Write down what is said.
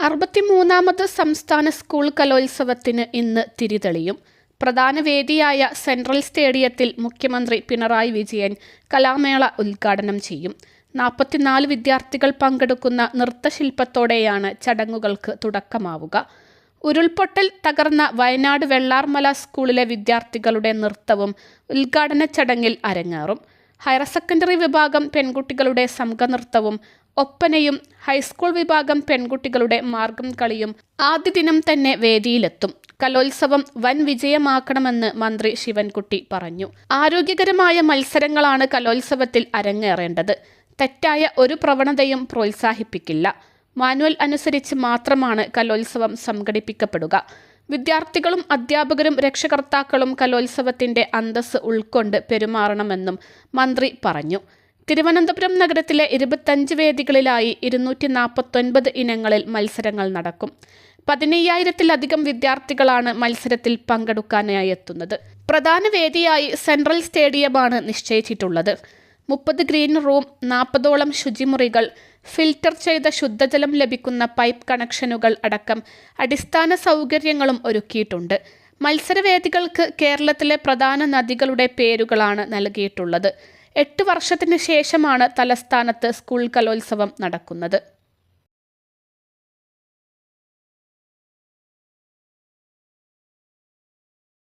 63ാമത് സംസ്ഥാന സ്കൂൾ കലോത്സവത്തിന് ഇന്ന് തിരിതെളിയും. പ്രധാന വേദിയായ സെൻട്രൽ സ്റ്റേഡിയത്തിൽ മുഖ്യമന്ത്രി പിണറായി വിജയൻ കലാമേള ഉദ്ഘാടനം ചെയ്യും. 44 വിദ്യാർത്ഥികൾ പങ്കെടുക്കുന്ന നൃത്തശില്പത്തോടെയാണ് ചടങ്ങുകൾക്ക് തുടക്കമാവുക. ഉരുൾപൊട്ടൽ തകർന്ന വയനാട് വെള്ളാർമല സ്കൂളിലെ വിദ്യാർത്ഥികളുടെ നൃത്തവും ഉദ്ഘാടന ചടങ്ങിൽ അരങ്ങേറും. ഹയർ സെക്കൻഡറി വിഭാഗം പെൺകുട്ടികളുടെ സംഘനൃത്തവും ഒപ്പനയും ഹൈസ്കൂൾ വിഭാഗം പെൺകുട്ടികളുടെ മാർഗം കളിയും ആദ്യ ദിനം തന്നെ വേദിയിലെത്തും. കലോത്സവം വൻ വിജയമാക്കണമെന്ന് മന്ത്രി ശിവൻകുട്ടി പറഞ്ഞു. ആരോഗ്യകരമായ മത്സരങ്ങളാണ് കലോത്സവത്തിൽ അരങ്ങേറേണ്ടത്. തെറ്റായ ഒരു പ്രവണതയും പ്രോത്സാഹിപ്പിക്കില്ല. മാനുവൽ അനുസരിച്ച് മാത്രമാണ് കലോത്സവം സംഘടിപ്പിക്കപ്പെടുക. വിദ്യാർത്ഥികളും അധ്യാപകരും രക്ഷകർത്താക്കളും കലോത്സവത്തിന്റെ അന്തസ്സ് ഉൾക്കൊണ്ട് പെരുമാറണമെന്നും മന്ത്രി പറഞ്ഞു. തിരുവനന്തപുരം നഗരത്തിലെ 25 വേദികളിലായി 249 ഇനങ്ങളിൽ മത്സരങ്ങൾ നടക്കും. 15,000-ത്തിലധികം വിദ്യാർത്ഥികളാണ് മത്സരത്തിൽ പങ്കെടുക്കാനായി എത്തുന്നത്. പ്രധാന വേദിയായി സെൻട്രൽ സ്റ്റേഡിയമാണ് നിശ്ചയിച്ചിട്ടുള്ളത്. 30 ഗ്രീൻ റൂം, 40ഓളം ശുചിമുറികൾ, ഫിൽറ്റർ ചെയ്ത ശുദ്ധജലം ലഭിക്കുന്ന പൈപ്പ് കണക്ഷനുകൾ അടക്കം അടിസ്ഥാന സൗകര്യങ്ങളും ഒരുക്കിയിട്ടുണ്ട്. മത്സരവേദികൾക്ക് കേരളത്തിലെ പ്രധാന നദികളുടെ പേരുകളാണ് നൽകിയിട്ടുള്ളത്. 8 വർഷത്തിന് ശേഷമാണ് തലസ്ഥാനത്ത് സ്കൂൾ കലോത്സവം നടക്കുന്നത്.